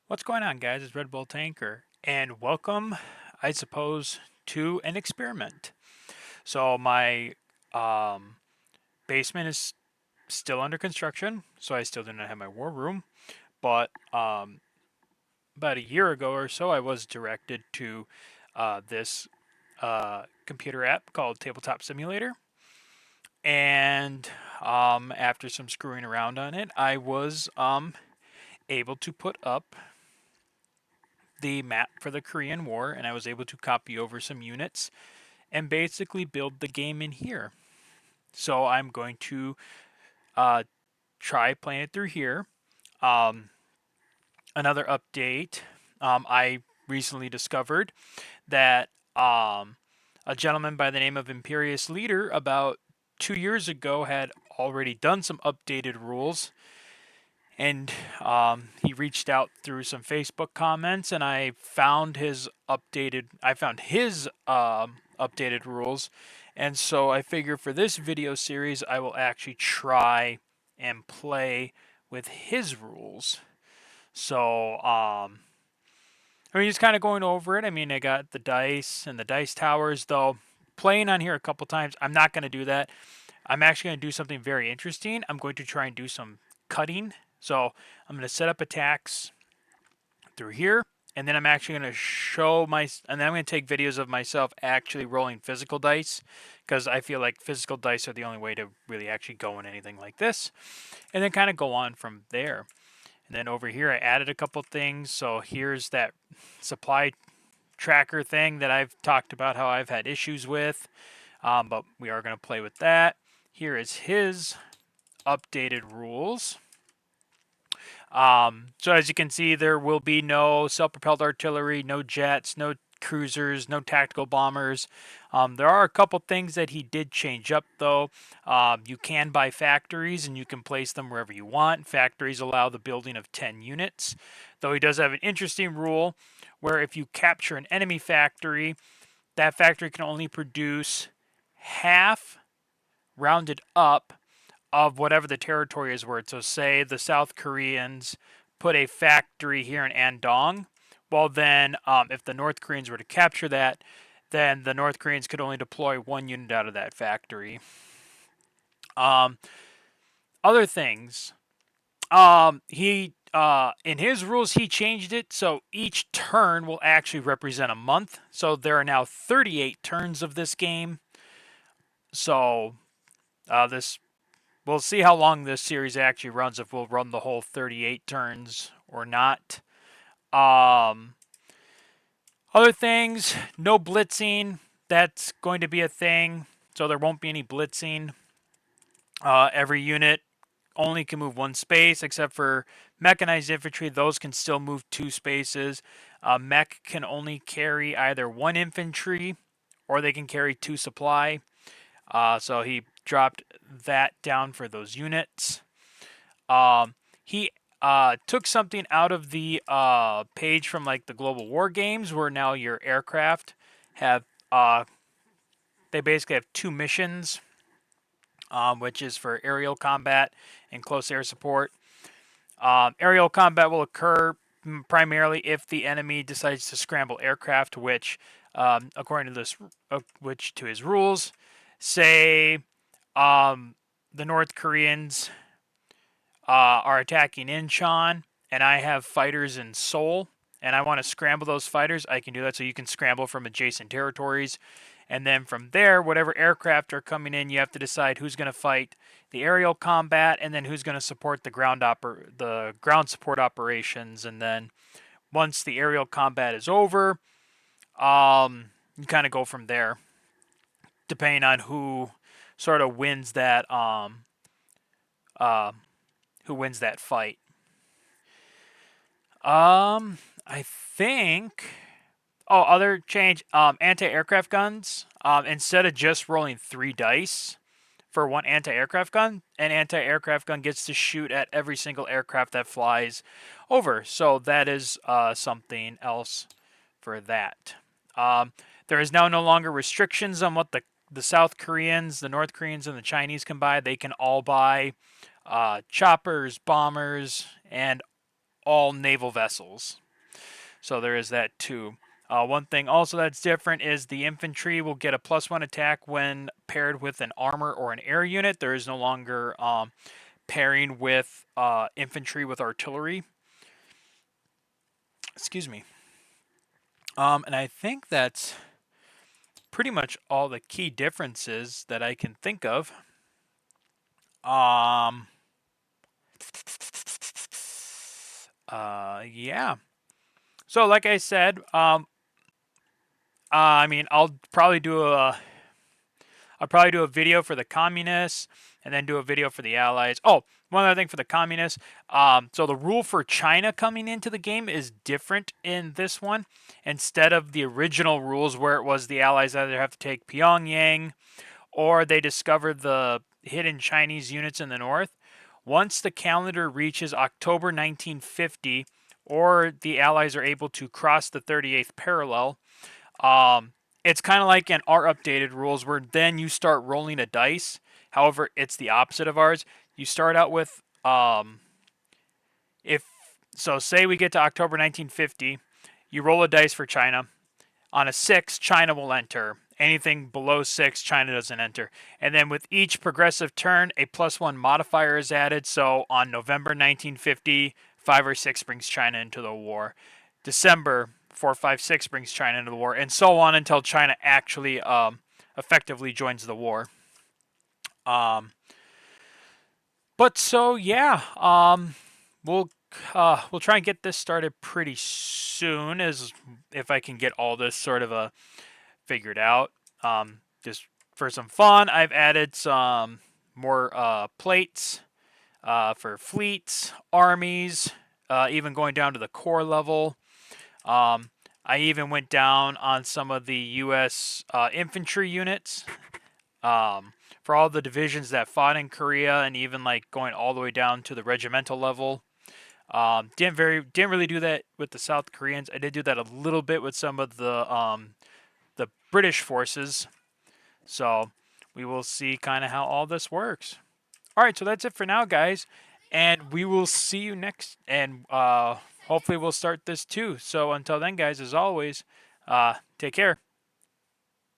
What's going on, guys? It's Red Bull Tanker, and welcome, I suppose, to an experiment. So my um, basement is still under construction, so I still do not have my war room. But about a year ago or so, I was directed to this computer app called Tabletop Simulator, and after some screwing around on it, I was able to put up the map for the Korean War, and I was able to copy over some units and basically build the game in here. So I'm going to uh, try playing it through here. Um, Another update, I recently discovered that a gentleman by the name of Imperious Leader about 2 years ago had already done some updated rules, and he reached out through some Facebook comments, and I found his updated rules, and so I figure for this video series I will actually try and play with his rules. So I mean, just kind of going over it. I mean, I got the dice and the dice towers, though. Playing on here a couple times, I'm not going to do that. I'm actually going to do something very interesting. I'm going to try and do some cutting. So I'm going to set up attacks through here, and then I'm actually going to and then I'm going to take videos of myself actually rolling physical dice, because I feel like physical dice are the only way to really actually go in anything like this, and then kind of go on from there. And then over here, I added a couple things. So here's that supply tracker thing that I've talked about how I've had issues with, but we are going to play with that. Here is his updated rules. So as you can see, there will be no self-propelled artillery, no jets, no cruisers, no tactical bombers. There are a couple things that he did change up, though. You can buy factories, and you can place them wherever you want. Factories allow the building of 10 units, though he does have an interesting rule where if you capture an enemy factory, that factory can only produce half, rounded up, of whatever the territory is worth. So, say the South Koreans put a factory here in Andong. Well, then, if the North Koreans were to capture that, then the North Koreans could only deploy one unit out of that factory. Um, Other things, he in his rules he changed it so each turn will actually represent a month. So there are now 38 turns of this game. So this we'll see how long this series actually runs, if we'll run the whole 38 turns or not. Um, Other things, no blitzing. That's going to be a thing, so there won't be any blitzing. Every unit only can move one space, except for mechanized infantry. Those can still move two spaces. Mech can only carry either one infantry, or they can carry two supply. So he dropped that down for those units. He took something out of the page from like the Global War games, where now your aircraft have they basically have two missions, which is for aerial combat and close air support. Aerial combat will occur primarily if the enemy decides to scramble aircraft, which, according to which to his rules, say the North Koreans are attacking Incheon, and I have fighters in Seoul, and I want to scramble those fighters, I can do that. So you can scramble from adjacent territories, and then from there, whatever aircraft are coming in, you have to decide who's going to fight the aerial combat, and then who's going to support the ground support operations. And then once the aerial combat is over, you kind of go from there, depending on who sort of wins that uh, who wins that fight. I think. Oh, other change. Anti-aircraft guns. Instead of just rolling 3 dice for one anti-aircraft gun, an anti-aircraft gun gets to shoot at every single aircraft that flies over. So that is something else for that. There is now no longer restrictions on what the South Koreans, the North Koreans, and the Chinese can buy. They can all buy choppers, bombers, and all naval vessels. So there is that too. One thing also that's different is the infantry will get a +1 attack when paired with an armor or an air unit. There is no longer pairing with infantry with artillery. Excuse me. And I think that's pretty much all the key differences that I can think of. Yeah. So, like I said, I mean, I'll probably do a video for the communists and then do a video for the allies. Oh, one other thing for the communists. So the rule for China coming into the game is different in this one. Instead of the original rules where it was the allies either have to take Pyongyang or they discover the hidden Chinese units in the north. Once the calendar reaches October 1950, or the Allies are able to cross the 38th parallel, it's kind of like in our updated rules where then you start rolling a dice. However, it's the opposite of ours. You start out with, if so, say we get to October 1950, you roll a dice for China. On a 6, China will enter. Anything below 6, China doesn't enter. And then with each progressive turn, a +1 modifier is added. So on November 1950, 5 or 6 brings China into the war. December 4, 5, 6 brings China into the war, and so on until China actually effectively joins the war. But so yeah, we'll try and get this started pretty soon, as if I can get all this sort of figured out. Just for some fun, I've added some more plates for fleets, armies, even going down to the corps level. I even went down on some of the U.S. Infantry units for all the divisions that fought in Korea, and even like going all the way down to the regimental level. Didn't really do that with the South Koreans. I did do that a little bit with some of the British forces. So we will see kind of how all this works. All right, so that's it for now, guys, and we will see you next. And hopefully we'll start this too. So until then, guys, as always, take care.